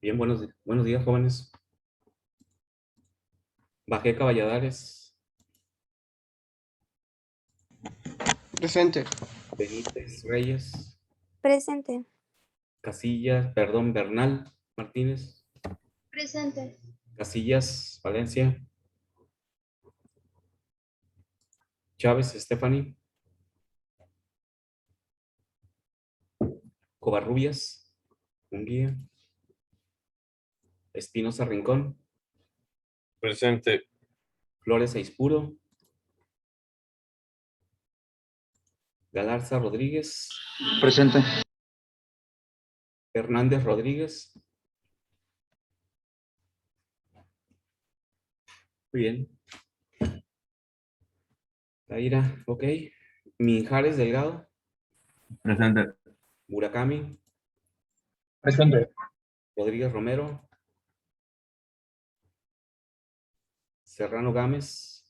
Bien, buenos días, jóvenes. Bajé Caballadares, Presente. Benítez Reyes, Presente. Bernal Martínez, Presente. Casillas Valencia, Chávez Stephanie, Covarrubias, Munguía, Espinosa Rincón, Presente. Flores Aispuro, Galarza Rodríguez, Presente. Hernández Rodríguez. Muy bien. Taira, ok. Minjares Delgado, Presente. Murakami, Presente. Rodríguez Romero, Serrano Gámez,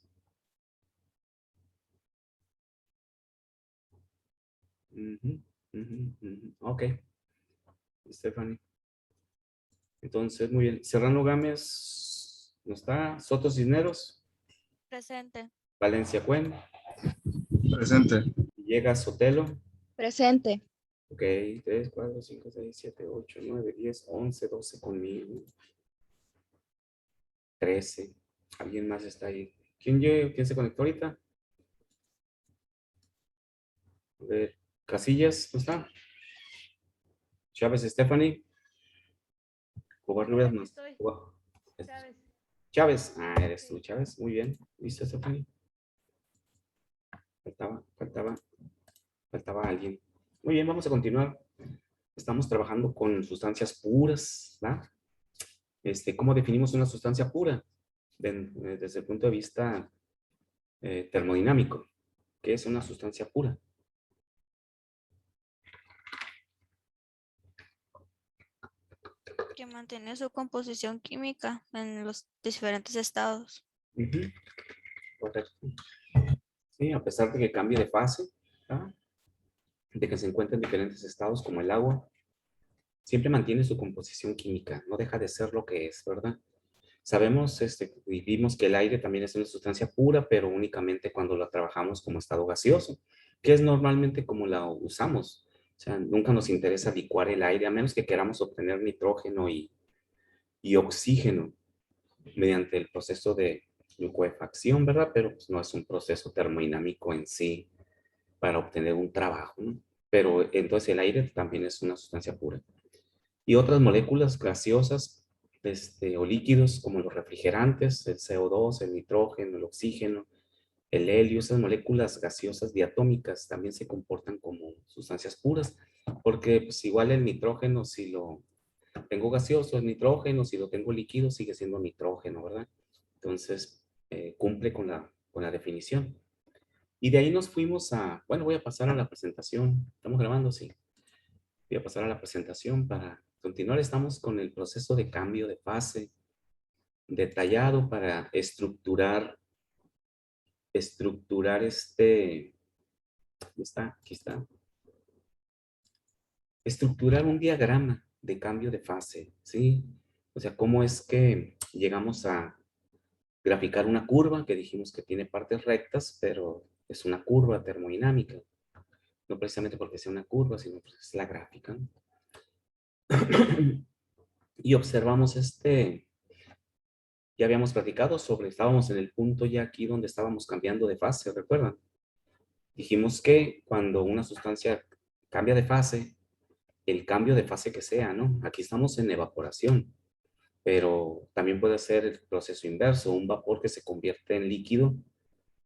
ok, Stephanie. Entonces, muy bien. Serrano Gámez, ¿no está? Soto Cisneros, Presente. Valencia Cuen, Presente. Villegas Sotelo. Presente. Ok, 3, 4, 5, 6, 7, 8, 9, 10, 11, 12 conmigo. 13. ¿Alguien más está ahí? ¿Quién se conectó ahorita? A ver, Casillas, ¿no está? Chávez Stephanie. Covarrubias, no. Estoy. Chávez. Chávez. Ah, eres tú, Chávez. Muy bien. ¿Listo, Stephanie? Faltaba alguien. Muy bien, vamos a continuar. Estamos trabajando con sustancias puras, ¿verdad? ¿Cómo definimos una sustancia pura? Desde el punto de vista termodinámico. ¿Qué es una sustancia pura? Que mantiene su composición química en los diferentes estados. Ujú, correcto. Sí, a pesar de que cambie de fase, ¿verdad? De que se encuentre en diferentes estados como el agua, siempre mantiene su composición química, no deja de ser lo que es, ¿verdad? Sabemos y vimos que el aire también es una sustancia pura, pero únicamente cuando la trabajamos como estado gaseoso, que es normalmente como la usamos. O sea, nunca nos interesa licuar el aire, a menos que queramos obtener nitrógeno y oxígeno mediante el proceso de licuefacción, ¿verdad? Pero pues, no es un proceso termodinámico en sí para obtener un trabajo, ¿no? Pero entonces el aire también es una sustancia pura. Y otras moléculas gaseosas o líquidos como los refrigerantes, el CO2, el nitrógeno, el oxígeno, el helio, esas moléculas gaseosas diatómicas también se comportan como sustancias puras, porque pues igual el nitrógeno, si lo tengo gaseoso es nitrógeno, si lo tengo líquido sigue siendo nitrógeno, ¿verdad? Entonces cumple con la definición. Y de ahí nos fuimos bueno, voy a pasar a la presentación. ¿Estamos grabando? Sí. Voy a pasar a la presentación para continuar. Estamos con el proceso de cambio de fase detallado para estructurar ¿dónde está? Aquí está. Estructurar un diagrama de cambio de fase, ¿sí? O sea, cómo es que llegamos a graficar una curva que dijimos que tiene partes rectas, pero es una curva termodinámica. No precisamente porque sea una curva, sino porque es la gráfica, ¿no? Y observamos ya habíamos platicado sobre, estábamos en el punto ya aquí donde estábamos cambiando de fase, ¿recuerdan? Dijimos que cuando una sustancia cambia de fase, el cambio de fase que sea, ¿no? Aquí estamos en evaporación, pero también puede ser el proceso inverso, un vapor que se convierte en líquido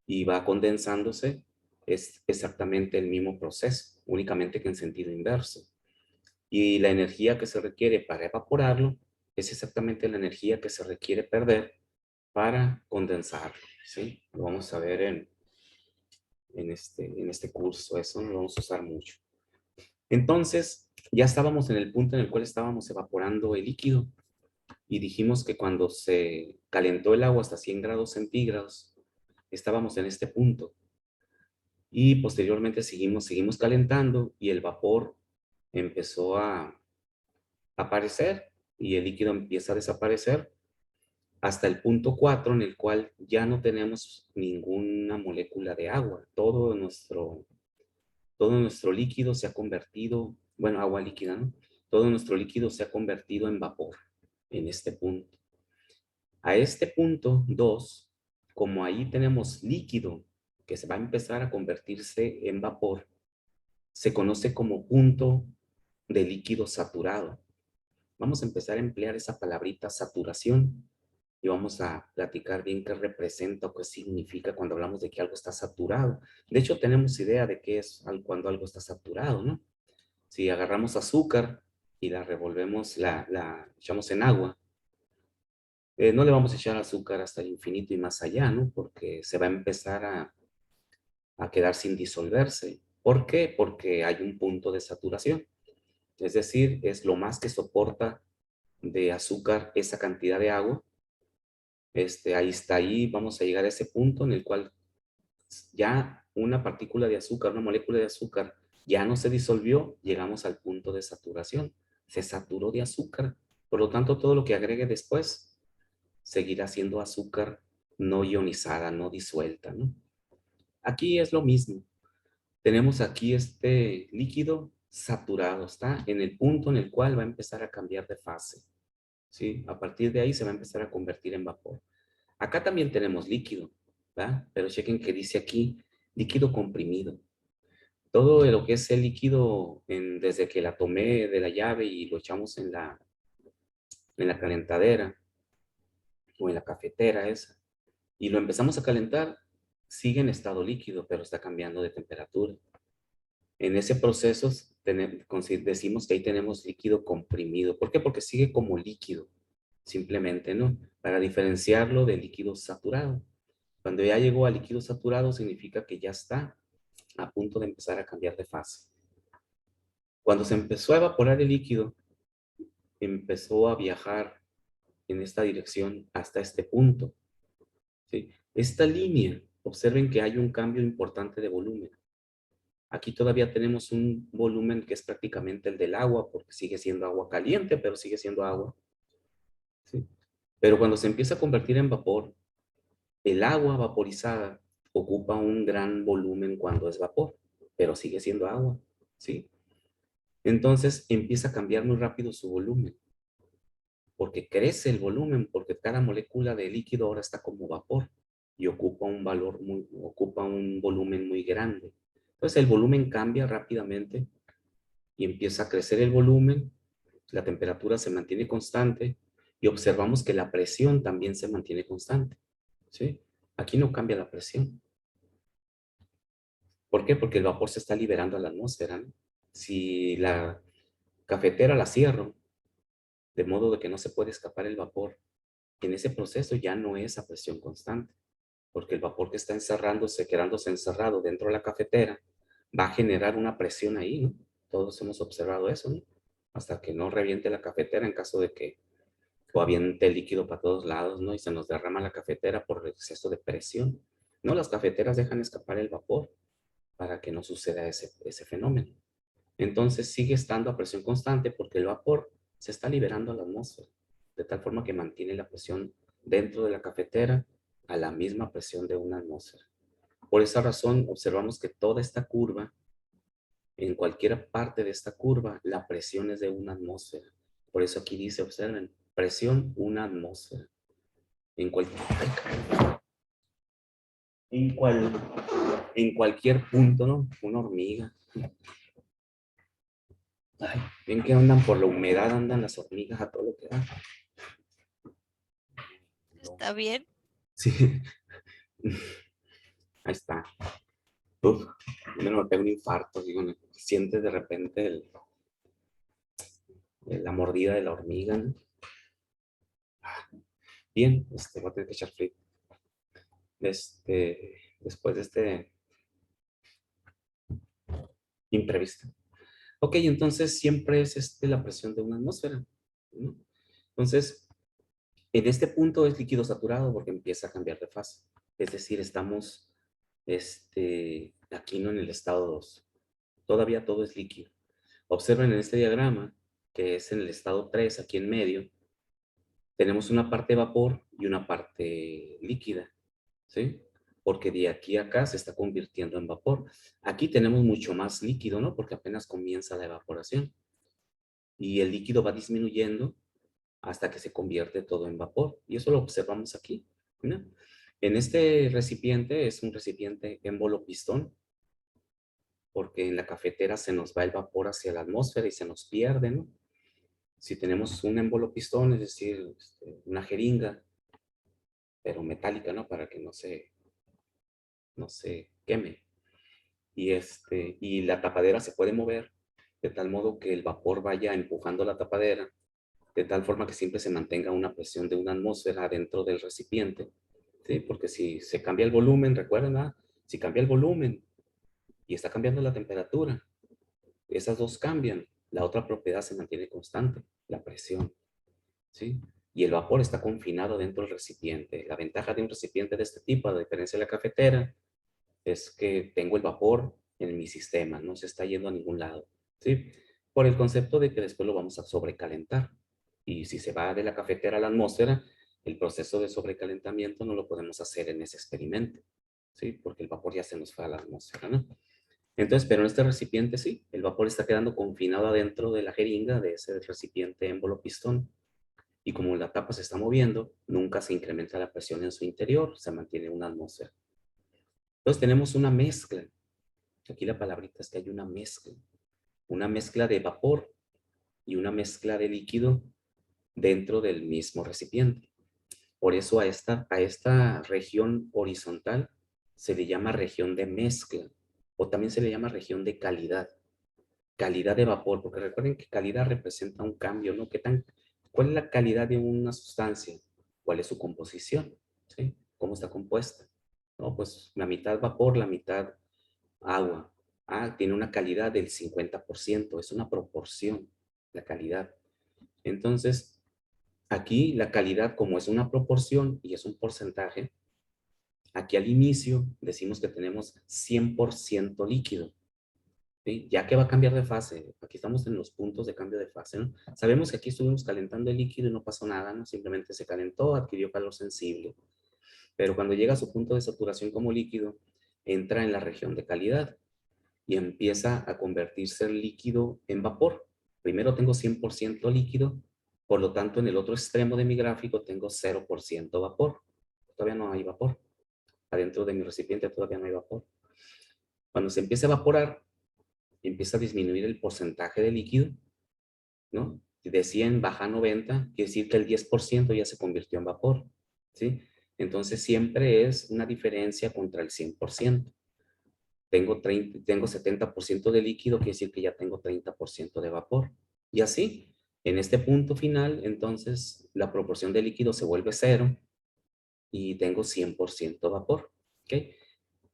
y va condensándose, es exactamente el mismo proceso, únicamente que en sentido inverso. Y la energía que se requiere para evaporarlo es exactamente la energía que se requiere perder para condensarlo, ¿sí? Lo vamos a ver en este curso, eso no lo vamos a usar mucho. Entonces, ya estábamos en el punto en el cual estábamos evaporando el líquido y dijimos que cuando se calentó el agua hasta 100 grados centígrados, estábamos en este punto. Y posteriormente seguimos calentando y el vapor empezó a aparecer y el líquido empieza a desaparecer hasta el punto 4 en el cual ya no tenemos ninguna molécula de agua. Todo nuestro líquido se ha convertido, bueno, agua líquida, ¿no? Todo nuestro líquido se ha convertido en vapor en este punto. A este punto 2, como ahí tenemos líquido que se va a empezar a convertirse en vapor, se conoce como punto de líquido saturado. Vamos a empezar a emplear esa palabrita saturación y vamos a platicar bien qué representa o qué significa cuando hablamos de que algo está saturado. De hecho, tenemos idea de qué es cuando algo está saturado, ¿no? Si agarramos azúcar y la revolvemos, la echamos en agua, no le vamos a echar azúcar hasta el infinito y más allá, ¿no? Porque se va a empezar a quedar sin disolverse. ¿Por qué? Porque hay un punto de saturación. Es decir, es lo más que soporta de azúcar esa cantidad de agua. Ahí está, ahí vamos a llegar a ese punto en el cual ya una partícula de azúcar, una molécula de azúcar, ya no se disolvió, llegamos al punto de saturación. Se saturó de azúcar. Por lo tanto, todo lo que agregue después seguirá siendo azúcar no ionizada, no disuelta, ¿no? Aquí es lo mismo. Tenemos aquí este líquido saturado, está en el punto en el cual va a empezar a cambiar de fase, ¿sí? A partir de ahí se va a empezar a convertir en vapor. Acá también tenemos líquido, ¿verdad? Pero chequen que dice aquí líquido comprimido. Todo lo que es el líquido, desde que la tomé de la llave y lo echamos en la calentadera o en la cafetera esa, y lo empezamos a calentar, sigue en estado líquido, pero está cambiando de temperatura. En ese proceso decimos que ahí tenemos líquido comprimido. ¿Por qué? Porque sigue como líquido, simplemente, ¿no? Para diferenciarlo de líquido saturado. Cuando ya llegó a líquido saturado, significa que ya está a punto de empezar a cambiar de fase. Cuando se empezó a evaporar el líquido, empezó a viajar en esta dirección hasta este punto, ¿sí? Esta línea, observen que hay un cambio importante de volumen. Aquí todavía tenemos un volumen que es prácticamente el del agua, porque sigue siendo agua caliente, pero sigue siendo agua, ¿sí? Pero cuando se empieza a convertir en vapor, el agua vaporizada ocupa un gran volumen cuando es vapor, pero sigue siendo agua, ¿sí? Entonces empieza a cambiar muy rápido su volumen, porque crece el volumen, porque cada molécula de líquido ahora está como vapor y ocupa ocupa un volumen muy grande. Entonces el volumen cambia rápidamente y empieza a crecer el volumen, la temperatura se mantiene constante y observamos que la presión también se mantiene constante, ¿sí? Aquí no cambia la presión. ¿Por qué? Porque el vapor se está liberando a la atmósfera, ¿no? Si la cafetera la cierro, de modo de que no se puede escapar el vapor, en ese proceso ya no es a presión constante, porque el vapor que está encerrándose, quedándose encerrado dentro de la cafetera, va a generar una presión ahí, ¿no? Todos hemos observado eso, ¿no? Hasta que no reviente la cafetera en caso de que o aviente líquido para todos lados, ¿no? Y se nos derrama la cafetera por exceso de presión. No, las cafeteras dejan escapar el vapor para que no suceda ese fenómeno. Entonces sigue estando a presión constante porque el vapor se está liberando a la atmósfera, de tal forma que mantiene la presión dentro de la cafetera a la misma presión de una atmósfera. Por esa razón, observamos que toda esta curva, en cualquier parte de esta curva, la presión es de una atmósfera. Por eso aquí dice, observen, presión una atmósfera. En cualquier punto, ¿no? Una hormiga. Ay, ven que andan por la humedad, andan las hormigas a todo lo que da. ¿Está bien? Sí. Ahí está. Uf, yo me pego un infarto, digo, sientes de repente la mordida de la hormiga, ¿no? Bien, voy a tener que echar frío. Después de este imprevisto. Ok, entonces siempre es la presión de una atmósfera, ¿no? Entonces, en este punto es líquido saturado porque empieza a cambiar de fase. Es decir, estamos aquí no en el estado 2. Todavía todo es líquido. Observen en este diagrama, que es en el estado 3, aquí en medio, tenemos una parte vapor y una parte líquida, ¿sí? Porque de aquí a acá se está convirtiendo en vapor. Aquí tenemos mucho más líquido, ¿no? Porque apenas comienza la evaporación. Y el líquido va disminuyendo hasta que se convierte todo en vapor. Y eso lo observamos aquí, ¿no? En este recipiente es un recipiente émbolo pistón, porque en la cafetera se nos va el vapor hacia la atmósfera y se nos pierde, ¿no? Si tenemos un émbolo pistón, es decir, una jeringa, pero metálica, ¿no? Para que no se queme. Y la tapadera se puede mover de tal modo que el vapor vaya empujando la tapadera, de tal forma que siempre se mantenga una presión de una atmósfera dentro del recipiente, ¿sí? Porque si se cambia el volumen, recuerden, si cambia el volumen y está cambiando la temperatura, esas dos cambian, la otra propiedad se mantiene constante, la presión, ¿sí? Y el vapor está confinado dentro del recipiente. La ventaja de un recipiente de este tipo, a diferencia de la cafetera, es que tengo el vapor en mi sistema, no se está yendo a ningún lado, ¿sí? Por el concepto de que después lo vamos a sobrecalentar. Y si se va de la cafetera a la atmósfera, el proceso de sobrecalentamiento no lo podemos hacer en ese experimento, ¿sí? Porque el vapor ya se nos fue a la atmósfera, ¿no? Entonces, pero en este recipiente sí, el vapor está quedando confinado adentro de la jeringa de ese recipiente émbolo pistón. Y como la tapa se está moviendo, nunca se incrementa la presión en su interior, se mantiene una atmósfera. Entonces tenemos una mezcla. Aquí la palabrita es que hay una mezcla de vapor y una mezcla de líquido dentro del mismo recipiente. Por eso a esta región horizontal se le llama región de mezcla o también se le llama región de calidad. Calidad de vapor, porque recuerden que calidad representa un cambio, ¿no? ¿Cuál es la calidad de una sustancia? ¿Cuál es su composición? ¿Sí? ¿Cómo está compuesta? No, pues la mitad vapor, la mitad agua. Tiene una calidad del 50%, es una proporción, la calidad. Entonces, aquí la calidad, como es una proporción y es un porcentaje, aquí al inicio decimos que tenemos 100% líquido. ¿Sí? Ya que va a cambiar de fase, aquí estamos en los puntos de cambio de fase, ¿no? Sabemos que aquí estuvimos calentando el líquido y no pasó nada, ¿no? Simplemente se calentó, adquirió calor sensible. Pero cuando llega a su punto de saturación como líquido, entra en la región de calidad y empieza a convertirse el líquido en vapor. Primero tengo 100% líquido, por lo tanto en el otro extremo de mi gráfico tengo 0% vapor. Todavía no hay vapor. Adentro de mi recipiente todavía no hay vapor. Cuando se empieza a evaporar, empieza a disminuir el porcentaje de líquido, ¿no? De 100 baja a 90, quiere decir que el 10% ya se convirtió en vapor, ¿sí? Entonces siempre es una diferencia contra el 100%. Tengo 70% de líquido, quiere decir que ya tengo 30% de vapor. Y así, en este punto final, entonces la proporción de líquido se vuelve 0 y tengo 100% vapor. ¿Ok?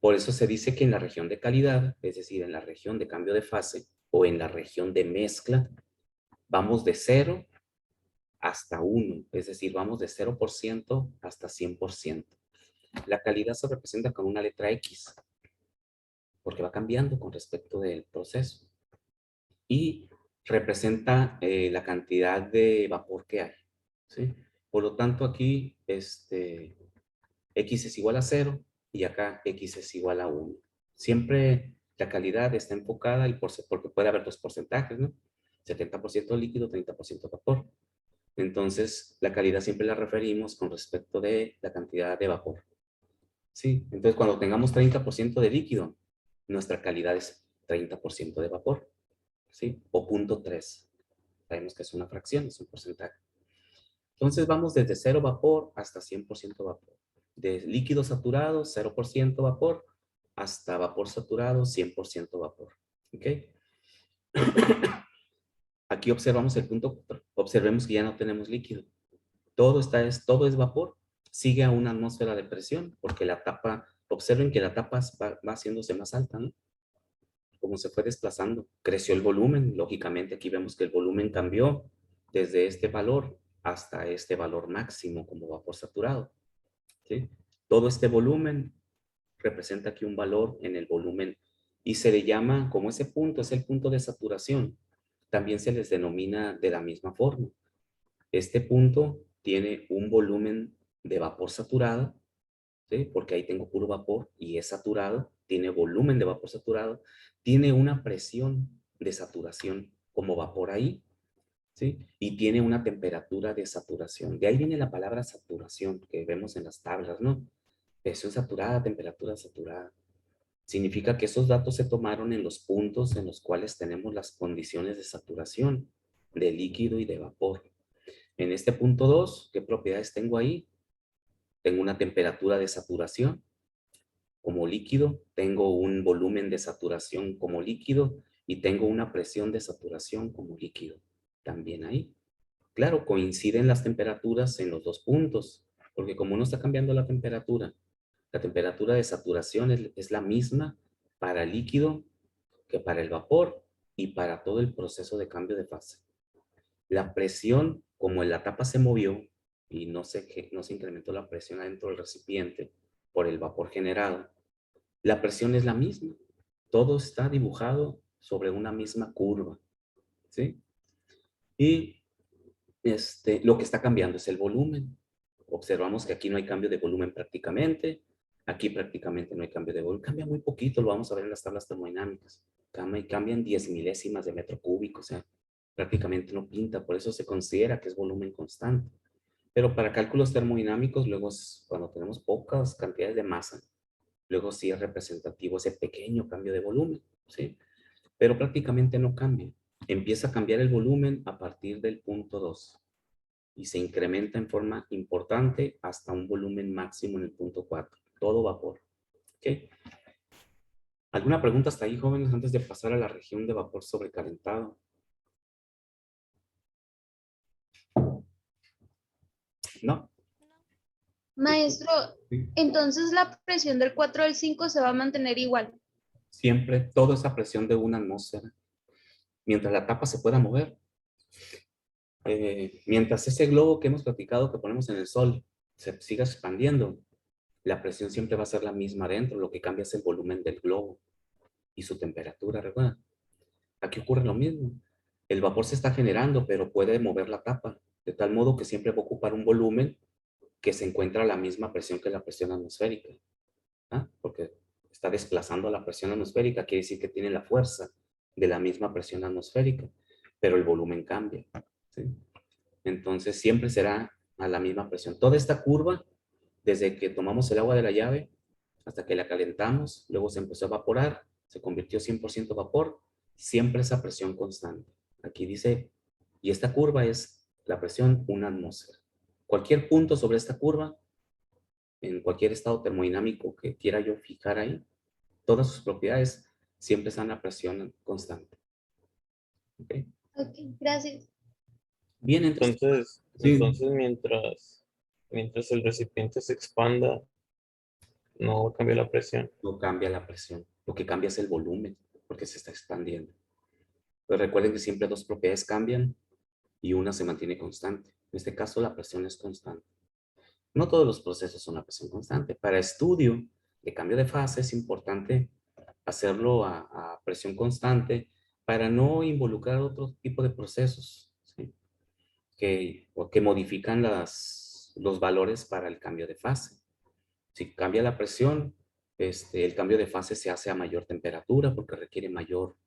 Por eso se dice que en la región de calidad, es decir, en la región de cambio de fase o en la región de mezcla, vamos de 0 hasta 1, es decir, vamos de 0% hasta 100%. La calidad se representa con una letra X, porque va cambiando con respecto del proceso. Y representa la cantidad de vapor que hay, ¿sí? Por lo tanto, aquí X es igual a 0 y acá X es igual a 1. Siempre la calidad está enfocada y porque puede haber dos porcentajes, ¿no? 70% líquido, 30% vapor. Entonces, la calidad siempre la referimos con respecto de la cantidad de vapor. ¿Sí? Entonces, cuando tengamos 30% de líquido, nuestra calidad es 30% de vapor. ¿Sí? O 0.3. Sabemos que es una fracción, es un porcentaje. Entonces, vamos desde 0 vapor hasta 100% vapor. De líquido saturado, 0% vapor, hasta vapor saturado, 100% vapor. ¿Ok? Aquí observamos el punto, observemos que ya no tenemos líquido. Todo es vapor, sigue a una atmósfera de presión, porque la tapa, observen que la tapa va haciéndose más alta, ¿no? Como se fue desplazando, creció el volumen, lógicamente aquí vemos que el volumen cambió desde este valor hasta este valor máximo como vapor saturado, ¿sí? Todo este volumen representa aquí un valor en el volumen y se le llama, como ese punto es el punto de saturación, también se les denomina de la misma forma. Este punto tiene un volumen de vapor saturado, ¿sí? Porque ahí tengo puro vapor y es saturado, tiene volumen de vapor saturado, tiene una presión de saturación como vapor ahí, ¿sí? Y tiene una temperatura de saturación. De ahí viene la palabra saturación que vemos en las tablas, ¿no? Presión saturada, temperatura saturada. Significa que esos datos se tomaron en los puntos en los cuales tenemos las condiciones de saturación de líquido y de vapor. En este punto 2, ¿qué propiedades tengo ahí? Tengo una temperatura de saturación como líquido, tengo un volumen de saturación como líquido y tengo una presión de saturación como líquido también ahí. Claro, coinciden las temperaturas en los dos puntos, porque como no está cambiando la temperatura de saturación es la misma para el líquido que para el vapor y para todo el proceso de cambio de fase. La presión, como la tapa se movió y no se incrementó la presión adentro del recipiente por el vapor generado, la presión es la misma. Todo está dibujado sobre una misma curva, ¿sí? Y lo que está cambiando es el volumen. Observamos que aquí no hay cambio de volumen prácticamente. Aquí prácticamente no hay cambio de volumen. Cambia muy poquito, lo vamos a ver en las tablas termodinámicas. Cambian 10 milésimas de metro cúbico, o sea, prácticamente no pinta. Por eso se considera que es volumen constante. Pero para cálculos termodinámicos, luego es cuando tenemos pocas cantidades de masa, luego sí es representativo ese pequeño cambio de volumen, ¿sí? Pero prácticamente no cambia. Empieza a cambiar el volumen a partir del punto 2 y se incrementa en forma importante hasta un volumen máximo en el punto 4. Todo vapor. ¿Ok? ¿Alguna pregunta hasta ahí, jóvenes, antes de pasar a la región de vapor sobrecalentado? ¿No? Maestro, Sí. entonces la presión del 4 al 5 se va a mantener igual. Siempre, toda esa presión de una atmósfera. Mientras la tapa se pueda mover, mientras ese globo que hemos platicado que ponemos en el sol se siga expandiendo, la presión siempre va a ser la misma adentro, lo que cambia es el volumen del globo y su temperatura, ¿verdad? Aquí ocurre lo mismo. El vapor se está generando, pero puede mover la tapa, de tal modo que siempre va a ocupar un volumen que se encuentra a la misma presión que la presión atmosférica. ¿Ah? Porque está desplazando la presión atmosférica, quiere decir que tiene la fuerza de la misma presión atmosférica, pero el volumen cambia, ¿sí? Entonces siempre será a la misma presión. Toda esta curva, desde que tomamos el agua de la llave hasta que la calentamos, luego se empezó a evaporar, se convirtió 100% vapor, siempre esa presión constante. Aquí dice, y esta curva es la presión una atmósfera. Cualquier punto sobre esta curva, en cualquier estado termodinámico que quiera yo fijar ahí, todas sus propiedades siempre están a presión constante. ¿Ok? Ok, gracias. Bien, entonces, sí, Entonces mientras el recipiente se expanda, no va a cambiar la presión. no cambia la presión, lo que cambia es el volumen, porque se está expandiendo. Pero recuerden que siempre dos propiedades cambian y una se mantiene constante. En este caso, la presión es constante. No todos los procesos son a presión constante. Para estudio de cambio de fase es importante hacerlo a presión constante para no involucrar otro tipo de procesos, ¿sí? que modifican los valores para el cambio de fase. Si cambia la presión, el cambio de fase se hace a mayor temperatura porque requiere mayor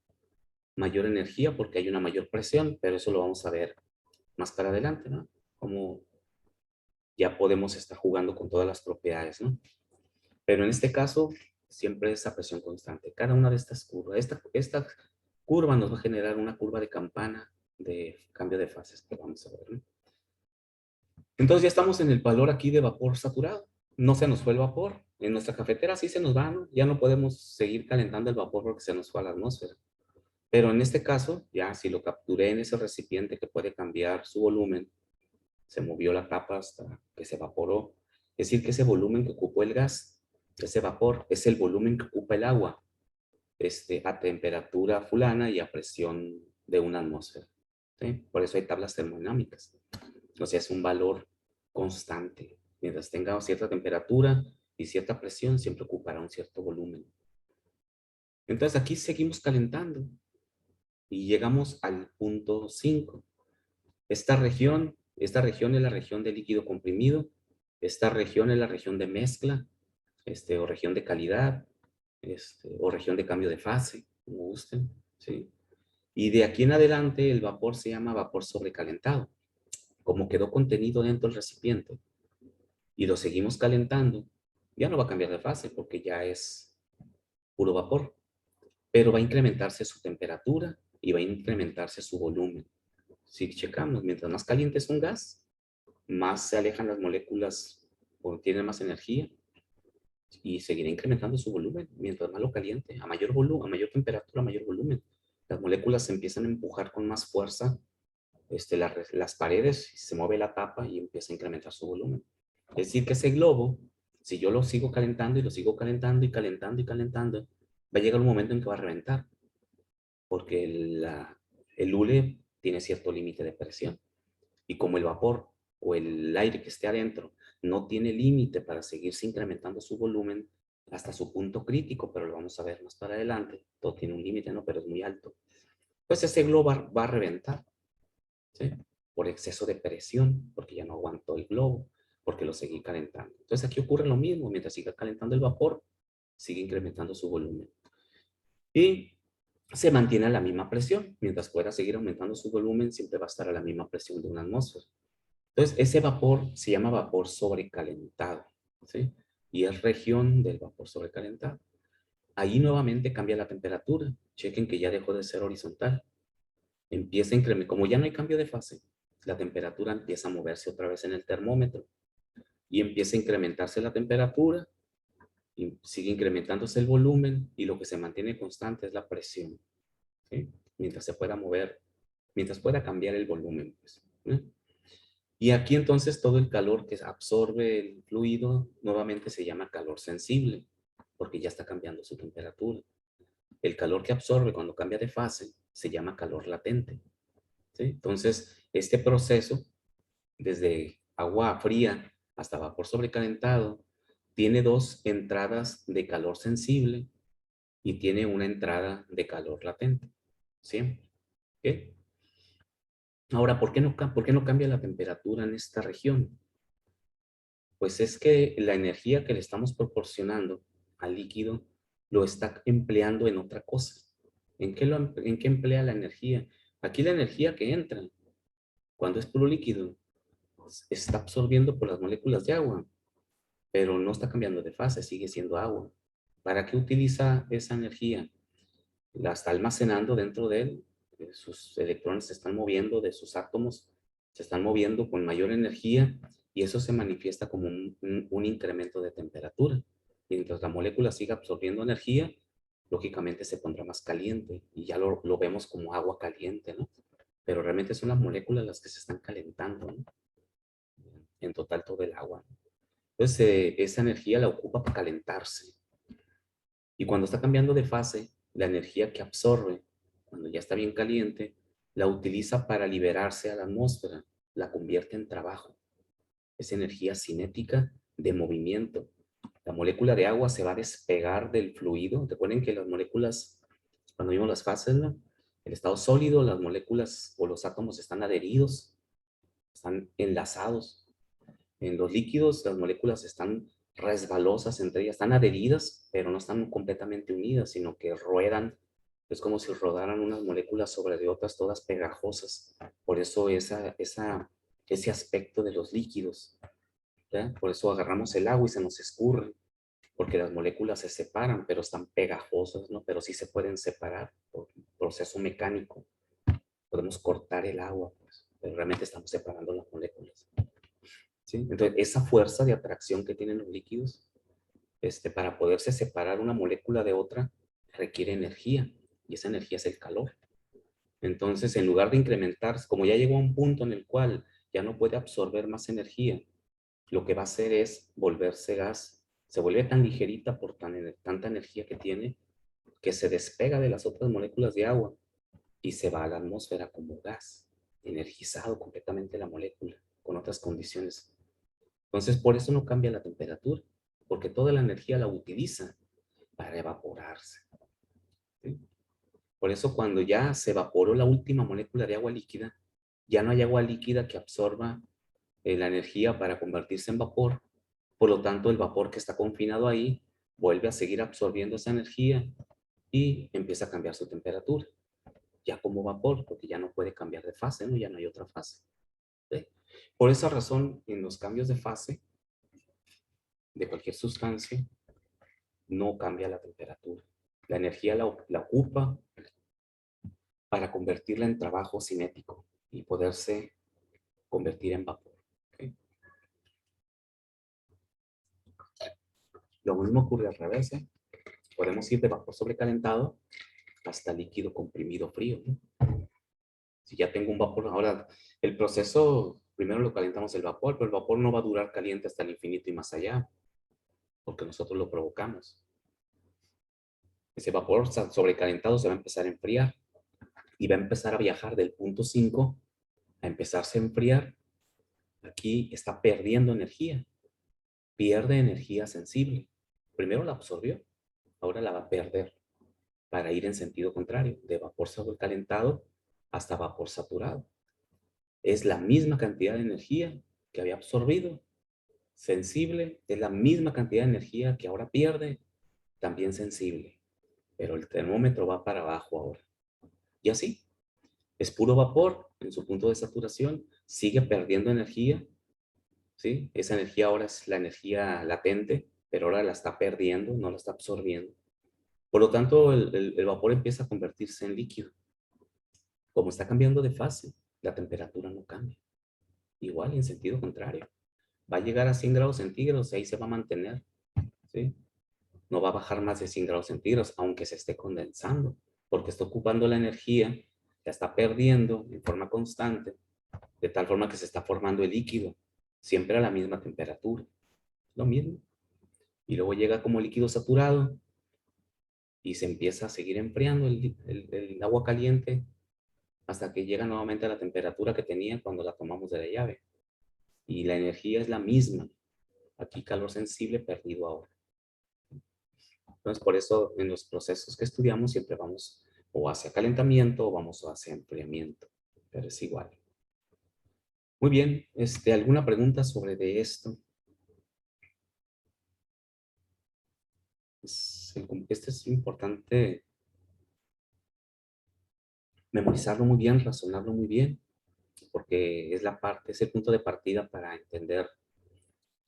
energía porque hay una mayor presión, pero eso lo vamos a ver más para adelante, ¿no? Como ya podemos estar jugando con todas las propiedades, ¿no? Pero en este caso, siempre es a presión constante. Cada una de estas curvas, esta curva nos va a generar una curva de campana de cambio de fases que vamos a ver, ¿no? Entonces ya estamos en el valor aquí de vapor saturado. No se nos fue el vapor. En nuestra cafetera sí se nos va, ¿no? Ya no podemos seguir calentando el vapor porque se nos fue a la atmósfera. Pero en este caso, ya si lo capturé en ese recipiente que puede cambiar su volumen, se movió la tapa hasta que se evaporó. Es decir, que ese volumen que ocupó el gas, ese vapor, es el volumen que ocupa el agua a temperatura fulana y a presión de una atmósfera, ¿sí? Por eso hay tablas termodinámicas. O sea, es un valor constante. Mientras tenga cierta temperatura y cierta presión, siempre ocupará un cierto volumen. Entonces aquí seguimos calentando y llegamos al punto 5. Esta región es la región de líquido comprimido. Esta región es la región de mezcla, o región de calidad, o región de cambio de fase, como gusten, ¿sí? Y de aquí en adelante el vapor se llama vapor sobrecalentado. Como quedó contenido dentro del recipiente y lo seguimos calentando, ya no va a cambiar de fase porque ya es puro vapor, pero va a incrementarse su temperatura y va a incrementarse su volumen. Si checamos, mientras más caliente es un gas, más se alejan las moléculas o tienen más energía y seguirá incrementando su volumen mientras más lo caliente. A mayor volumen, a mayor temperatura, a mayor volumen. Las moléculas se empiezan a empujar con más fuerza las paredes, se mueve la tapa y empieza a incrementar su volumen. Es decir, que ese globo, si yo lo sigo calentando y lo sigo calentando y calentando y calentando, va a llegar un momento en que va a reventar, porque el hule tiene cierto límite de presión. Y como el vapor o el aire que esté adentro no tiene límite para seguirse incrementando su volumen hasta su punto crítico, pero lo vamos a ver más para adelante, todo tiene un límite, ¿no? Pero es muy alto. Pues ese globo va a reventar, ¿sí? Por exceso de presión, porque ya no aguantó el globo, porque lo seguí calentando. Entonces aquí ocurre lo mismo, mientras siga calentando el vapor, sigue incrementando su volumen. Y se mantiene a la misma presión, mientras pueda seguir aumentando su volumen, siempre va a estar a la misma presión de una atmósfera. Entonces ese vapor se llama vapor sobrecalentado, ¿sí? Y es región del vapor sobrecalentado. Ahí nuevamente cambia la temperatura. Chequen que ya dejó de ser horizontal. Empieza a incrementar, como ya no hay cambio de fase, la temperatura empieza a moverse otra vez en el termómetro y empieza a incrementarse la temperatura y sigue incrementándose el volumen y lo que se mantiene constante es la presión, ¿sí? Mientras se pueda mover, mientras pueda cambiar el volumen, pues, ¿eh? Y aquí entonces todo el calor que absorbe el fluido nuevamente se llama calor sensible porque ya está cambiando su temperatura. El calor que absorbe cuando cambia de fase se llama calor latente, ¿sí? Entonces, este proceso, desde agua fría hasta vapor sobrecalentado, tiene dos entradas de calor sensible y tiene una entrada de calor latente, siempre. ¿Okay? Ahora, ¿por qué no cambia la temperatura en esta región? Pues es que la energía que le estamos proporcionando al líquido lo está empleando en otra cosa. ¿En qué emplea la energía? Aquí la energía que entra cuando es puro líquido pues, está absorbiendo por las moléculas de agua, pero no está cambiando de fase, sigue siendo agua. ¿Para qué utiliza esa energía? La está almacenando dentro de él. Sus electrones se están moviendo de sus átomos, se están moviendo con mayor energía y eso se manifiesta como un incremento de temperatura. Mientras la molécula siga absorbiendo energía, lógicamente se pondrá más caliente y ya lo vemos como agua caliente, ¿no? Pero realmente son las moléculas las que se están calentando, ¿no? En total todo el agua. Entonces esa energía la ocupa para calentarse. Y cuando está cambiando de fase, la energía que absorbe, cuando ya está bien caliente, la utiliza para liberarse a la atmósfera, la convierte en trabajo. Es energía cinética de movimiento. La molécula de agua se va a despegar del fluido. Recuerden que las moléculas, cuando vimos las fases, ¿no? El estado sólido, las moléculas o los átomos están adheridos, están enlazados. En los líquidos, las moléculas están resbalosas entre ellas, están adheridas, pero no están completamente unidas, sino que ruedan. Es como si rodaran unas moléculas sobre de otras, todas pegajosas. Por eso ese aspecto de los líquidos. ¿Ya? Por eso agarramos el agua y se nos escurre, porque las moléculas se separan, pero están pegajosas, ¿no? Pero sí se pueden separar por proceso mecánico. Podemos cortar el agua, pues, pero realmente estamos separando las moléculas. ¿Sí? Entonces, esa fuerza de atracción que tienen los líquidos, para poderse separar una molécula de otra, requiere energía, y esa energía es el calor. Entonces, en lugar de incrementarse, como ya llegó a un punto en el cual ya no puede absorber más energía, lo que va a hacer es volverse gas. Se vuelve tan ligerita por tanta energía que tiene, que se despega de las otras moléculas de agua y se va a la atmósfera como gas, energizado completamente la molécula, con otras condiciones. Entonces, por eso no cambia la temperatura, porque toda la energía la utiliza para evaporarse. ¿Sí? Por eso cuando ya se evaporó la última molécula de agua líquida, ya no hay agua líquida que absorba la energía para convertirse en vapor. Por lo tanto, el vapor que está confinado ahí vuelve a seguir absorbiendo esa energía y empieza a cambiar su temperatura. Ya como vapor, porque ya no puede cambiar de fase, ¿no? Ya no hay otra fase. ¿Sí? Por esa razón, en los cambios de fase de cualquier sustancia, no cambia la temperatura. La energía la ocupa para convertirla en trabajo cinético y poderse convertir en vapor. ¿Okay? Lo mismo ocurre al revés. Podemos ir de vapor sobrecalentado hasta líquido comprimido frío. ¿No? Si ya tengo un vapor, ahora el proceso, primero lo calentamos el vapor, pero el vapor no va a durar caliente hasta el infinito y más allá, porque nosotros lo provocamos. Ese vapor sobrecalentado se va a empezar a enfriar y va a empezar a viajar del punto 5 a empezarse a enfriar. Aquí está perdiendo energía, pierde energía sensible. Primero la absorbió, ahora la va a perder para ir en sentido contrario, de vapor sobrecalentado hasta vapor saturado. Es la misma cantidad de energía que había absorbido, sensible, es la misma cantidad de energía que ahora pierde, también sensible, pero el termómetro va para abajo ahora. Y así, es puro vapor en su punto de saturación, sigue perdiendo energía, ¿sí? Esa energía ahora es la energía latente, pero ahora la está perdiendo, no la está absorbiendo. Por lo tanto, el vapor empieza a convertirse en líquido. Como está cambiando de fase, la temperatura no cambia. Igual y en sentido contrario. Va a llegar a 100 grados centígrados y ahí se va a mantener. ¿Sí? No va a bajar más de 100 grados centígrados, aunque se esté condensando, porque está ocupando la energía, la está perdiendo en forma constante, de tal forma que se está formando el líquido, siempre a la misma temperatura. Lo mismo. Y luego llega como líquido saturado y se empieza a seguir enfriando el agua caliente hasta que llega nuevamente a la temperatura que tenía cuando la tomamos de la llave. Y la energía es la misma. Aquí calor sensible perdido ahora. Entonces, por eso en los procesos que estudiamos siempre vamos o hacia calentamiento o vamos hacia enfriamiento, pero es igual. Muy bien, ¿alguna pregunta sobre de esto? Este es importante memorizarlo muy bien, razonarlo muy bien, porque es la parte, es el punto de partida para entender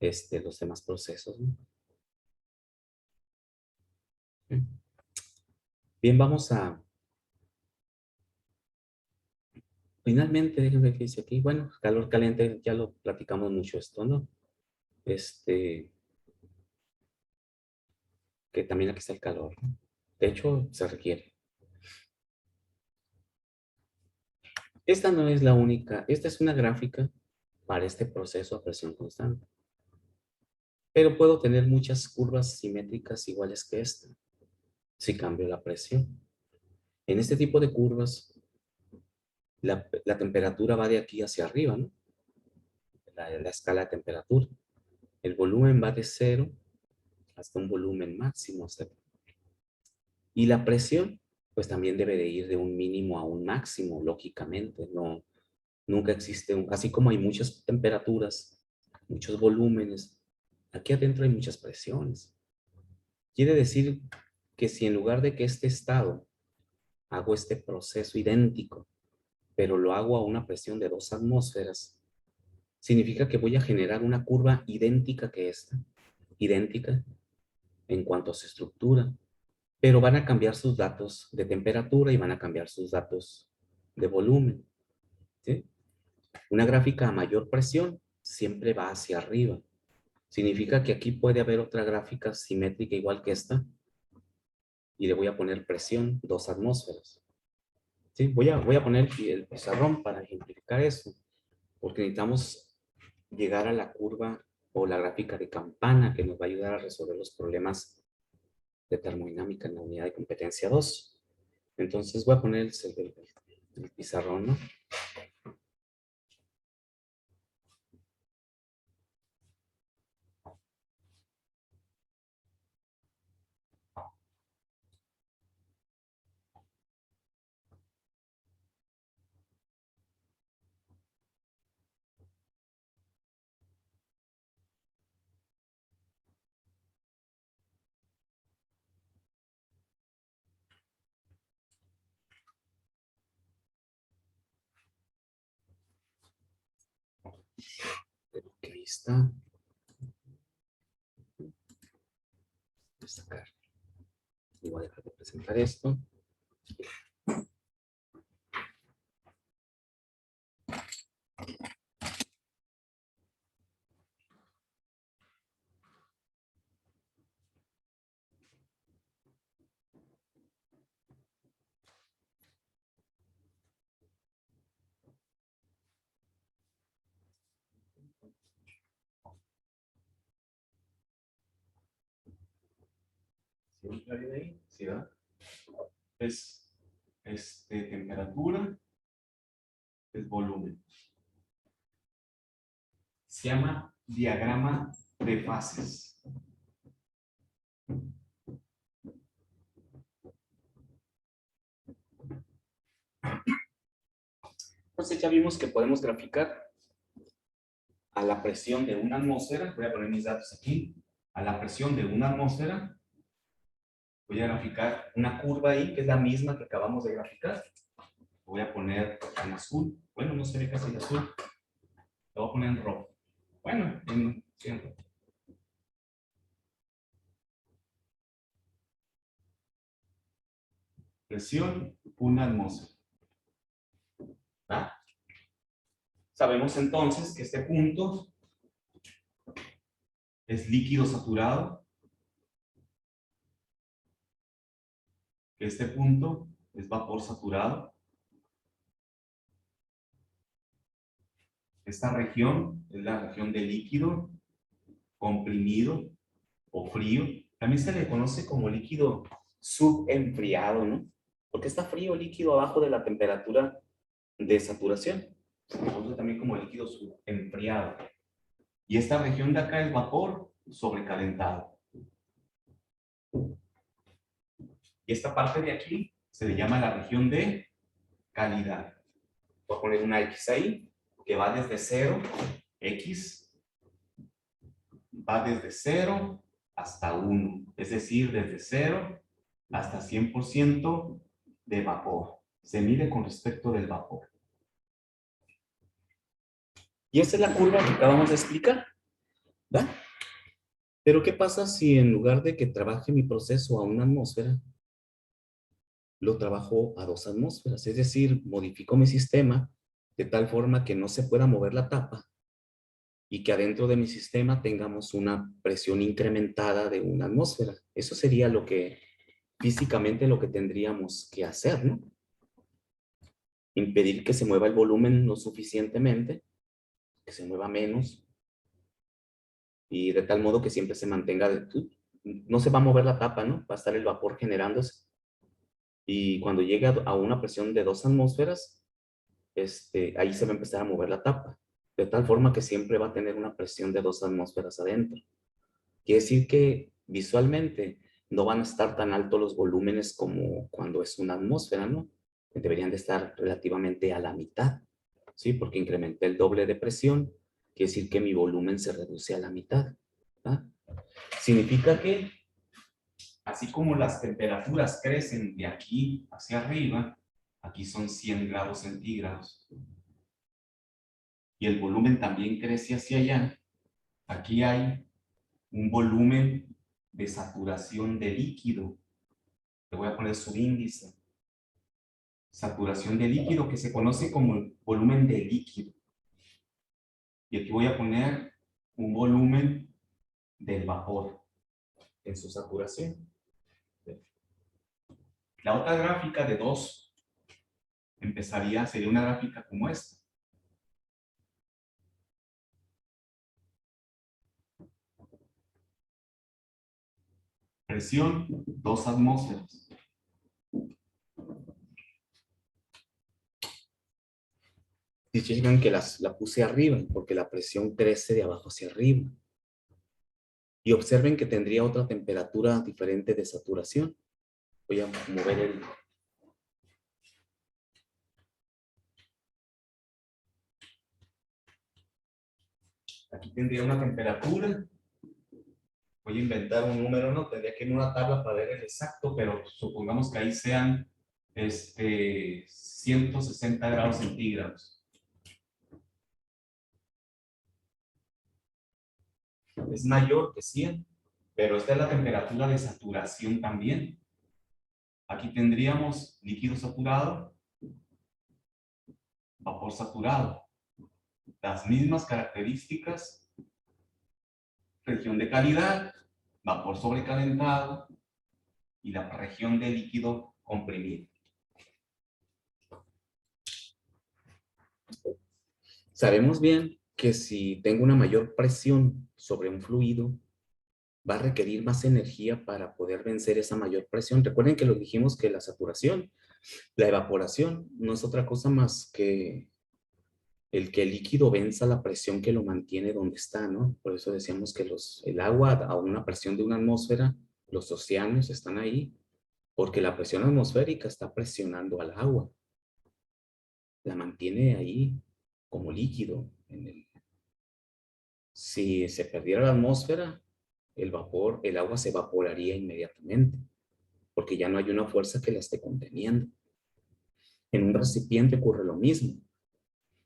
los demás procesos, ¿no? Bien, vamos a... Finalmente, déjenme ver qué dice aquí. Bueno, calor caliente, ya lo platicamos mucho esto, ¿no? Que también aquí está el calor, ¿no? De hecho, se requiere. Esta no es la única, esta es una gráfica para este proceso a presión constante. Pero puedo tener muchas curvas simétricas iguales que esta, si cambio la presión. En este tipo de curvas, la temperatura va de aquí hacia arriba, ¿no? La escala de temperatura. El volumen va de 0 hasta un volumen máximo. Y la presión pues también debe de ir de un mínimo a un máximo, lógicamente. No, nunca existe así como hay muchas temperaturas, muchos volúmenes, aquí adentro hay muchas presiones. Quiere decir que si en lugar de que este estado hago este proceso idéntico, pero lo hago a una presión de 2 atmósferas, significa que voy a generar una curva idéntica que esta, idéntica en cuanto a su estructura, pero van a cambiar sus datos de temperatura y van a cambiar sus datos de volumen. ¿Sí? Una gráfica a mayor presión siempre va hacia arriba. Significa que aquí puede haber otra gráfica simétrica igual que esta, y le voy a poner presión 2 atmósferas. ¿Sí? Voy a poner el pizarrón para ejemplificar eso, porque necesitamos llegar a la curva o la gráfica de campana que nos va a ayudar a resolver los problemas de termodinámica en la unidad de competencia 2. Entonces voy a poner el pizarrón, ¿no? Creo que ahí está. Voy a sacar. Y voy a dejar de presentar esto. ¿Sí la ven ahí? ¿Sí va? Es temperatura, es volumen. Se llama diagrama de fases. Entonces ya vimos que podemos graficar a la presión de una atmósfera. Voy a poner mis datos aquí. A la presión de una atmósfera voy a graficar una curva ahí, que es la misma que acabamos de graficar. Voy a poner en azul. Bueno, no se ve casi en azul. Lo voy a poner en rojo. Bueno, sí, en rojo. Presión, una atmósfera. ¿Ah? Sabemos entonces que este punto es líquido saturado, que este punto es vapor saturado. Esta región es la región de líquido, comprimido o frío. También se le conoce como líquido subenfriado, ¿no? Porque está frío o líquido abajo de la temperatura de saturación. Se conoce también como líquido subenfriado. Y esta región de acá es vapor sobrecalentado. Y esta parte de aquí se le llama la región de calidad. Voy a poner una X ahí, que va desde 0, X, va desde 0 hasta 1. Es decir, desde 0 hasta 100% de vapor. Se mide con respecto del vapor. Y esa es la curva que acabamos de explicar, ¿verdad? Pero ¿qué pasa si en lugar de que trabaje mi proceso a una atmósfera, lo trabajo a 2 atmósferas? Es decir, modifico mi sistema de tal forma que no se pueda mover la tapa y que adentro de mi sistema tengamos una presión incrementada de 1 atmósfera. Eso sería lo que, físicamente, lo que tendríamos que hacer, ¿no? Impedir que se mueva el volumen lo suficientemente, que se mueva menos, y de tal modo que siempre se mantenga, no se va a mover la tapa, ¿no? Va a estar el vapor generándose. Y cuando llegue a una presión de 2 atmósferas, ahí se va a empezar a mover la tapa, de tal forma que siempre va a tener una presión de 2 atmósferas adentro. Quiere decir que visualmente no van a estar tan altos los volúmenes como cuando es una atmósfera, ¿no? Deberían de estar relativamente a la mitad, ¿sí? Porque incrementé el doble de presión, quiere decir que mi volumen se reduce a la mitad. ¿Ah? Significa que, así como las temperaturas crecen de aquí hacia arriba, aquí son 100 grados centígrados, y el volumen también crece hacia allá, aquí hay un volumen de saturación de líquido. Le voy a poner su índice. Saturación de líquido, que se conoce como el volumen de líquido. Y aquí voy a poner un volumen del vapor en su saturación. La otra gráfica de 2 sería una gráfica como esta. Presión, 2 atmósferas. Si se fijan que la puse arriba, porque la presión crece de abajo hacia arriba. Y observen que tendría otra temperatura diferente de saturación. Voy a mover el... Aquí tendría una temperatura. Voy a inventar un número, no tendría que ir a una tabla para ver el exacto, pero supongamos que ahí sean 160 grados centígrados. Es mayor que 100, pero esta es la temperatura de saturación también. Aquí tendríamos líquido saturado, vapor saturado. Las mismas características, región de calidad, vapor sobrecalentado y la región de líquido comprimido. Sabemos bien que si tengo una mayor presión sobre un fluido, va a requerir más energía para poder vencer esa mayor presión. Recuerden que lo dijimos que la saturación, la evaporación, no es otra cosa más que el líquido venza la presión que lo mantiene donde está, ¿no? Por eso decíamos que el agua a una presión de una atmósfera, los océanos están ahí, porque la presión atmosférica está presionando al agua. La mantiene ahí como líquido. Si se perdiera la atmósfera, el agua se evaporaría inmediatamente, porque ya no hay una fuerza que la esté conteniendo. En un recipiente ocurre lo mismo.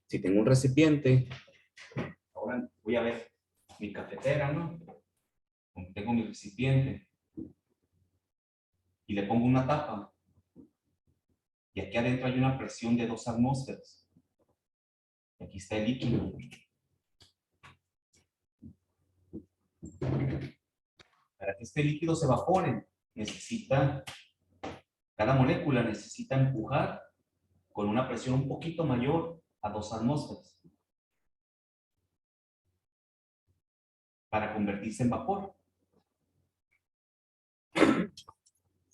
Si tengo un recipiente, ahora voy a ver mi cafetera, ¿no? Tengo mi recipiente y le pongo una tapa. Y aquí adentro hay una presión de 2 atmósferas. Y aquí está el líquido. Para que este líquido se evapore, cada molécula necesita empujar con una presión un poquito mayor a 2 atmósferas para convertirse en vapor.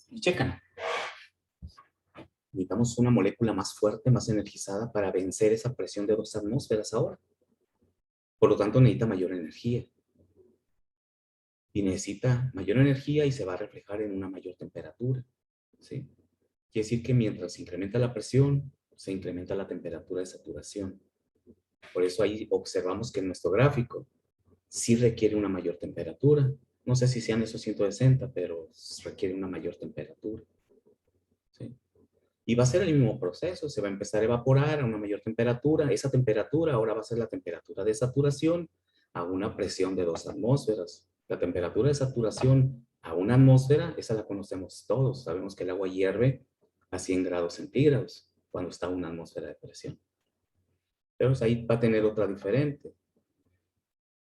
Y checan. Necesitamos una molécula más fuerte, más energizada para vencer esa presión de 2 atmósferas ahora. Por lo tanto, necesita mayor energía. Y necesita mayor energía y se va a reflejar en una mayor temperatura. ¿Sí? Quiere decir que mientras se incrementa la presión, se incrementa la temperatura de saturación. Por eso ahí observamos que en nuestro gráfico sí requiere una mayor temperatura. No sé si sean esos 160, pero requiere una mayor temperatura. ¿Sí? Y va a ser el mismo proceso, se va a empezar a evaporar a una mayor temperatura. Esa temperatura ahora va a ser la temperatura de saturación a una presión de 2 atmósferas. La temperatura de saturación a una atmósfera, esa la conocemos todos. Sabemos que el agua hierve a 100 grados centígrados cuando está a una atmósfera de presión. Pero ahí va a tener otra diferente.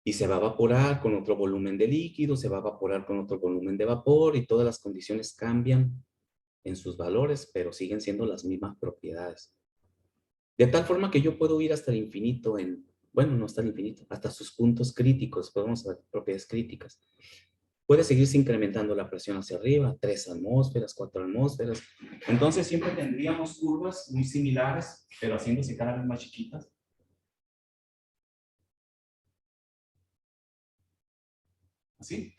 Y se va a evaporar con otro volumen de líquido, se va a evaporar con otro volumen de vapor y todas las condiciones cambian en sus valores, pero siguen siendo las mismas propiedades. De tal forma que yo puedo ir hasta el infinito bueno, no hasta el infinito, hasta sus puntos críticos, podemos ver propiedades críticas. Puede seguirse incrementando la presión hacia arriba, 3 atmósferas, 4 atmósferas. Entonces siempre tendríamos curvas muy similares, pero haciéndose cada vez más chiquitas. Así.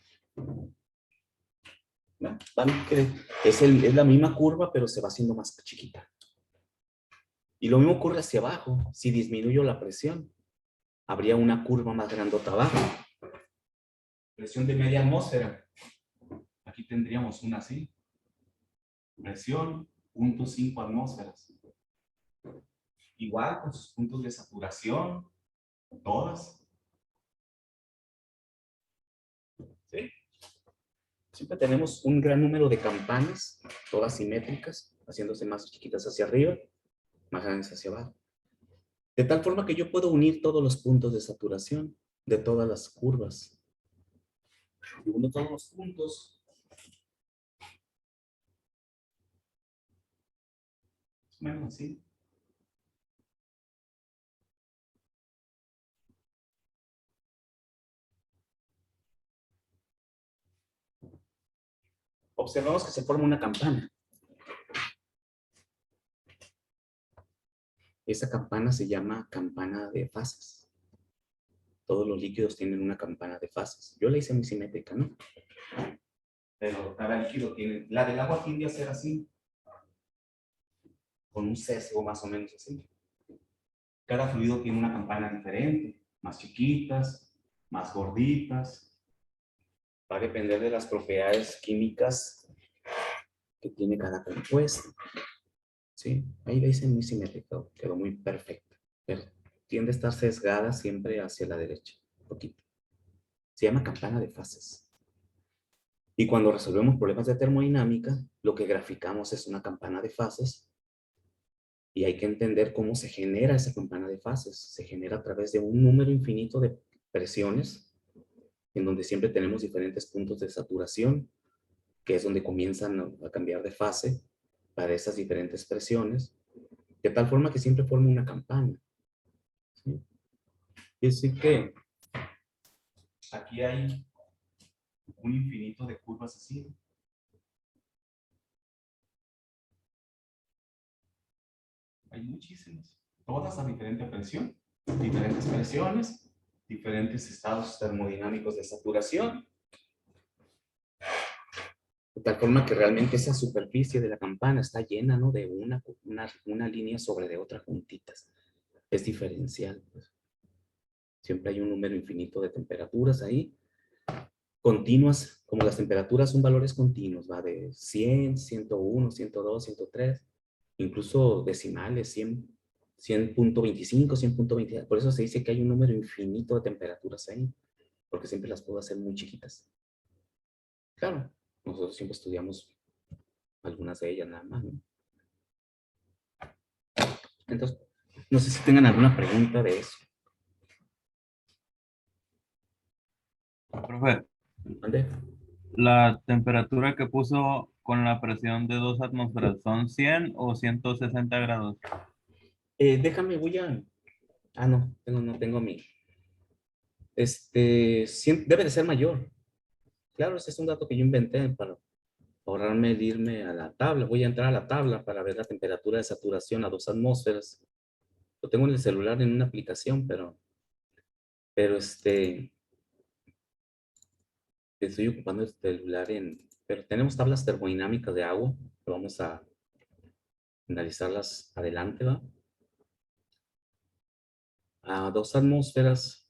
¿no? Van que es la misma curva, pero se va haciendo más chiquita. Y lo mismo ocurre hacia abajo. Si disminuyo la presión, habría una curva más grandota abajo. Presión de media atmósfera. Aquí tendríamos una así. Presión, 0.5 atmósferas. Igual con sus puntos de saturación, todas. ¿Sí? Siempre tenemos un gran número de campanas, todas simétricas, haciéndose más chiquitas hacia arriba, más grandes hacia abajo. De tal forma que yo puedo unir todos los puntos de saturación de todas las curvas. Y uno todos los puntos. Más o menos así. Observamos que se forma una campana. Esa campana se llama campana de fases. Todos los líquidos tienen una campana de fases. Yo la hice muy simétrica, ¿no? Pero cada líquido tiene... La del agua tiende a ser así. Con un sesgo más o menos así. Cada fluido tiene una campana diferente. Más chiquitas, más gorditas. Va a depender de las propiedades químicas que tiene cada compuesto. ¿Sí? Ahí veis muy simétrico, quedó muy perfecto. Pero tiende a estar sesgada siempre hacia la derecha, un poquito. Se llama campana de fases. Y cuando resolvemos problemas de termodinámica, lo que graficamos es una campana de fases. Y hay que entender cómo se genera esa campana de fases. Se genera a través de un número infinito de presiones, en donde siempre tenemos diferentes puntos de saturación, que es donde comienzan a cambiar de fase para esas diferentes presiones, de tal forma que siempre forma una campana. ¿Sí? Es decir que aquí hay un infinito de curvas así. Hay muchísimas, todas a diferente presión, diferentes presiones, diferentes estados termodinámicos de saturación, de tal forma que realmente esa superficie de la campana está llena, ¿no?, de una línea sobre de otra juntitas. Es diferencial, pues. Siempre hay un número infinito de temperaturas ahí, continuas, como las temperaturas son valores continuos, va de 100, 101, 102, 103, incluso decimales, 100, 100.25, 100.20. Por eso se dice que hay un número infinito de temperaturas ahí, porque siempre las puedo hacer muy chiquitas. Claro, nosotros siempre estudiamos algunas de ellas nada más, ¿no? Entonces, no sé si tengan alguna pregunta de eso. Profe, ¿Ande? la temperatura que puso con la presión de 2 atmósferas, ¿son 100 o 160 grados? Déjame, voy a... Ah, no tengo mi... Debe de ser mayor. Claro, ese es un dato que yo inventé para ahorrarme el irme a la tabla. Voy a entrar a la tabla para ver la temperatura de saturación a 2 atmósferas. Lo tengo en el celular en una aplicación, pero estoy ocupando el celular pero tenemos tablas termodinámicas de agua, que vamos a analizarlas adelante, ¿va? A 2 atmósferas,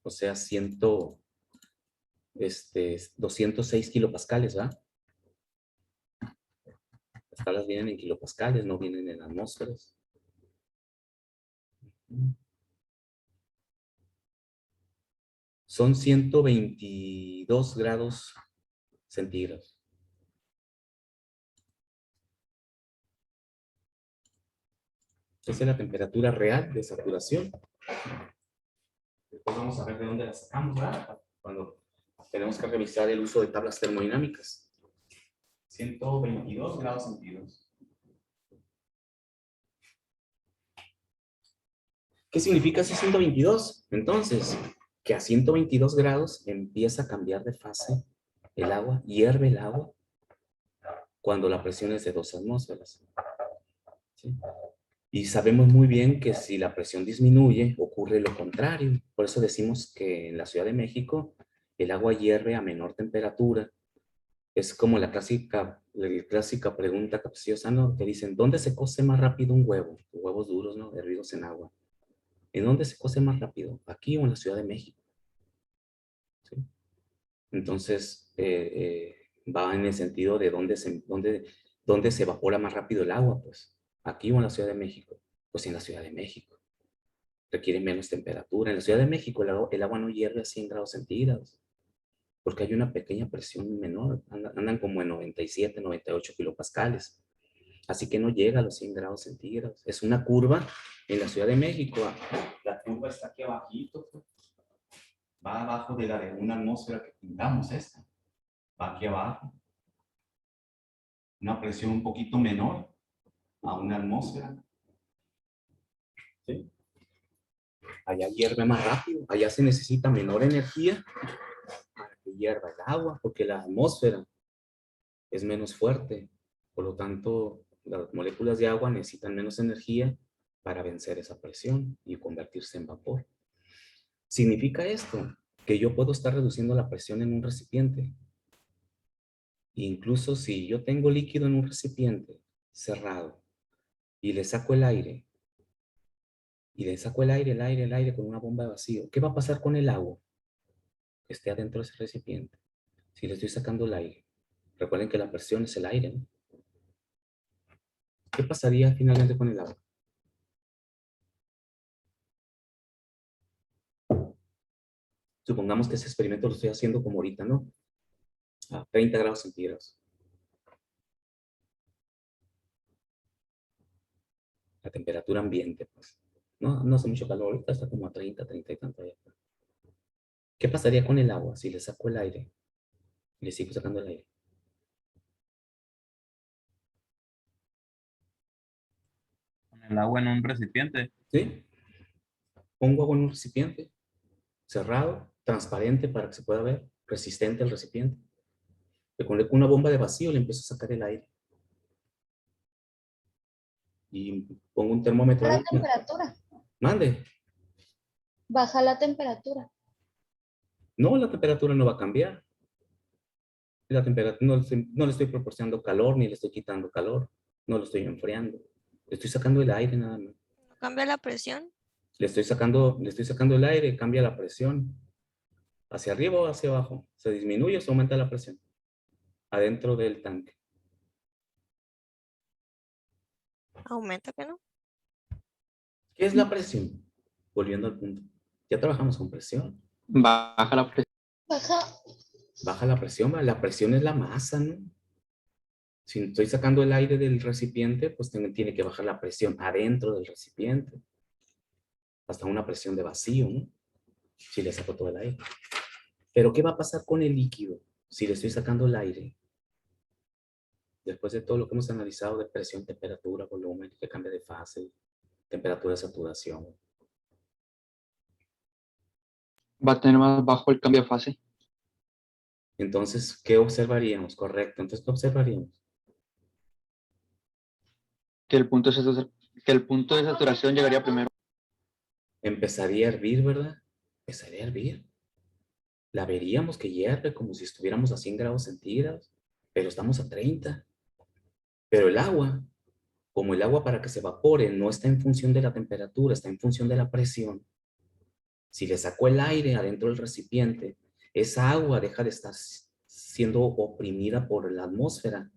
o sea, 206 kilopascales, ¿va? Las tablas vienen en kilopascales, no vienen en atmósferas. Son 122 grados centígrados. Esa es la temperatura real de saturación. Después vamos a ver de dónde la sacamos, ¿verdad? Cuando tenemos que revisar el uso de tablas termodinámicas. 122 grados centígrados. ¿Qué significa ese 122? Entonces, que a 122 grados empieza a cambiar de fase el agua, hierve el agua, cuando la presión es de 2 atmósferas. ¿Sí? Y sabemos muy bien que si la presión disminuye, ocurre lo contrario. Por eso decimos que en la Ciudad de México el agua hierve a menor temperatura. Es como la clásica pregunta capciosa, ¿no? Que dicen, ¿dónde se cose más rápido un huevo? Huevos duros, ¿no? Hervidos en agua. ¿En dónde se cose más rápido? ¿Aquí o en la Ciudad de México? ¿Sí? Entonces, va en el sentido de dónde se evapora más rápido el agua, pues. Aquí o en la Ciudad de México. Pues en la Ciudad de México. Requiere menos temperatura. En la Ciudad de México el agua no hierve a 100 grados centígrados. Porque hay una pequeña presión menor. Andan como en 97, 98 kilopascales. Así que no llega a los 100 grados centígrados. Es una curva en la Ciudad de México. La curva está aquí abajito. Va abajo de la de una atmósfera que pintamos esta. Va aquí abajo. Una presión un poquito menor a una atmósfera. ¿Sí? Allá hierve más rápido. Allá se necesita menor energía para que hierva el agua, porque la atmósfera es menos fuerte. Por lo tanto, las moléculas de agua necesitan menos energía para vencer esa presión y convertirse en vapor. ¿Significa esto? Que yo puedo estar reduciendo la presión en un recipiente. Incluso si yo tengo líquido en un recipiente cerrado y le saco el aire, el aire con una bomba de vacío, ¿qué va a pasar con el agua que esté adentro de ese recipiente? Si le estoy sacando el aire. Recuerden que la presión es el aire, ¿no? ¿Qué pasaría finalmente con el agua? Supongamos que ese experimento lo estoy haciendo como ahorita, ¿no? A 30 grados centígrados. La temperatura ambiente, pues. No hace mucho calor, ahorita está como a 30, 30 y tanto. ¿Qué pasaría con el agua si le saco el aire? Le sigo sacando el aire. Con el agua en un recipiente. ¿Sí? Pongo agua en un recipiente cerrado, transparente para que se pueda ver, resistente al recipiente. Le conecto una bomba de vacío y le empiezo a sacar el aire. Y pongo un termómetro La ahí. temperatura. Mande. Baja la temperatura. No, la temperatura no va a cambiar. La temperatura, no le estoy proporcionando calor ni le estoy quitando calor. No lo estoy enfriando. Le estoy sacando el aire nada más. ¿No cambia la presión? Le estoy sacando el aire, cambia la presión. ¿Hacia arriba o hacia abajo? ¿Se disminuye o se aumenta la presión? Adentro del tanque. ¿Aumenta que no? ¿Qué es la presión? Volviendo al punto. Ya trabajamos con presión. Baja la presión. Baja. Baja la presión, ¿va? La presión es la masa, ¿no? Si estoy sacando el aire del recipiente, pues tiene que bajar la presión adentro del recipiente. Hasta una presión de vacío, ¿no? Si le saco todo el aire. Pero ¿qué va a pasar con el líquido si le estoy sacando el aire? Después de todo lo que hemos analizado de presión, temperatura, volumen, que cambia de fase, temperatura de saturación. Va a tener más bajo el cambio de fase. Entonces, ¿qué observaríamos? Correcto. Entonces, ¿qué observaríamos? Que el punto de saturación llegaría primero. Empezaría a hervir, ¿verdad? Empezaría a hervir. La veríamos que hierve como si estuviéramos a 100 grados centígrados, pero estamos a 30. Pero el agua, como el agua para que se evapore no está en función de la temperatura, está en función de la presión. Si le saco el aire adentro del recipiente, esa agua deja de estar siendo oprimida por la atmósfera.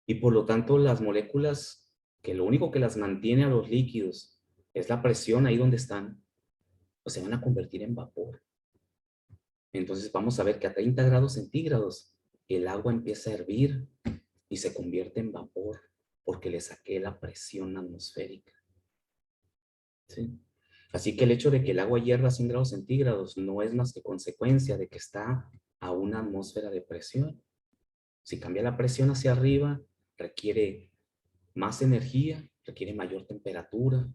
Y por lo tanto, las moléculas, que lo único que las mantiene a los líquidos es la presión ahí donde están, pues se van a convertir en vapor. Entonces vamos a ver que a 30 grados centígrados el agua empieza a hervir y se convierte en vapor porque le saqué la presión atmosférica. ¿Sí? Así que el hecho de que el agua hierva a 100 grados centígrados no es más que consecuencia de que está a una atmósfera de presión. Si cambia la presión hacia arriba, requiere más energía, requiere mayor temperatura.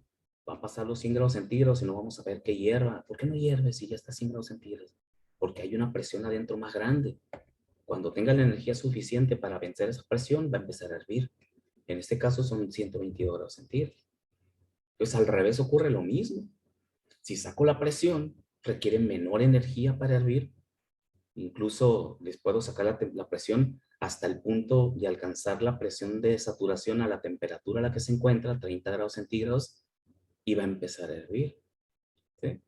Va a pasar los 100 grados centígrados y no vamos a ver que hierva. ¿Por qué no hierve si ya está a 100 grados centígrados? Porque hay una presión adentro más grande. Cuando tenga la energía suficiente para vencer esa presión, va a empezar a hervir. En este caso son 122 grados centígrados. Pues al revés ocurre lo mismo. Si saco la presión, requiere menor energía para hervir. Incluso les puedo sacar la presión hasta el punto de alcanzar la presión de saturación a la temperatura a la que se encuentra, 30 grados centígrados, y va a empezar a hervir. ¿Sí?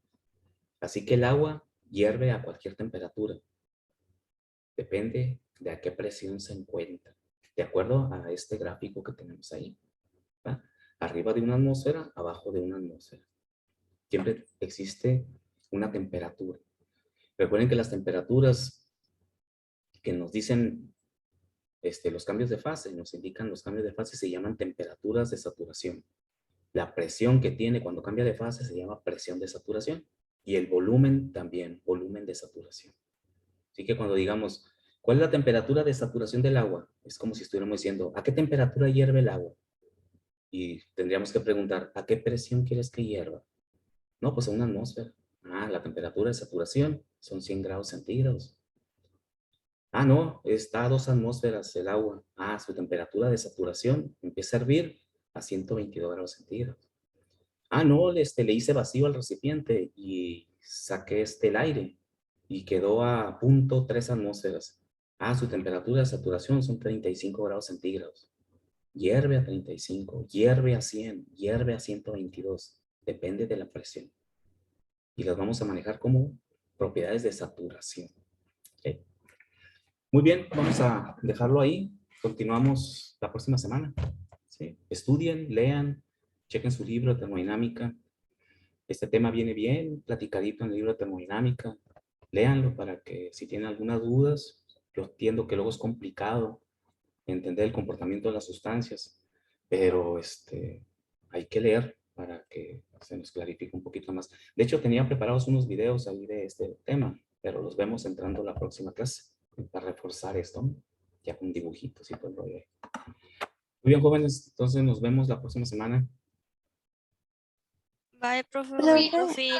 Así que el agua hierve a cualquier temperatura. Depende de a qué presión se encuentra. De acuerdo a este gráfico que tenemos ahí. ¿Va? Arriba de una atmósfera, abajo de una atmósfera. Siempre existe una temperatura. Recuerden que las temperaturas que nos dicen los cambios de fase, nos indican los cambios de fase, se llaman temperaturas de saturación. La presión que tiene cuando cambia de fase se llama presión de saturación. Y el volumen también, volumen de saturación. Así que cuando digamos, ¿cuál es la temperatura de saturación del agua? Es como si estuviéramos diciendo, ¿a qué temperatura hierve el agua? Y tendríamos que preguntar, ¿a qué presión quieres que hierva? No, pues a una atmósfera. Ah, la temperatura de saturación son 100 grados centígrados. Ah, no, está a 2 atmósferas el agua. Ah, su temperatura de saturación empieza a hervir a 122 grados centígrados. Ah, no, le hice vacío al recipiente y saqué el aire y quedó a 0.3 atmósferas. Ah, su temperatura de saturación son 35 grados centígrados. Hierve a 35, hierve a 100, hierve a 122. Depende de la presión. Y las vamos a manejar como propiedades de saturación. ¿Okay? Muy bien, vamos a dejarlo ahí. Continuamos la próxima semana. ¿Sí? Estudien, lean, chequen su libro de termodinámica. Este tema viene bien platicadito en el libro de termodinámica. Léanlo para que si tienen algunas dudas, yo entiendo que luego es complicado entender el comportamiento de las sustancias, pero hay que leer para que se nos clarifique un poquito más. De hecho, tenía preparados unos videos ahí de este tema, pero los vemos entrando a la próxima clase para reforzar esto, ¿no? Ya con dibujitos y todo el rollo. Muy bien, jóvenes, entonces nos vemos la próxima semana. Bye, profe. Profe, Bonito fin.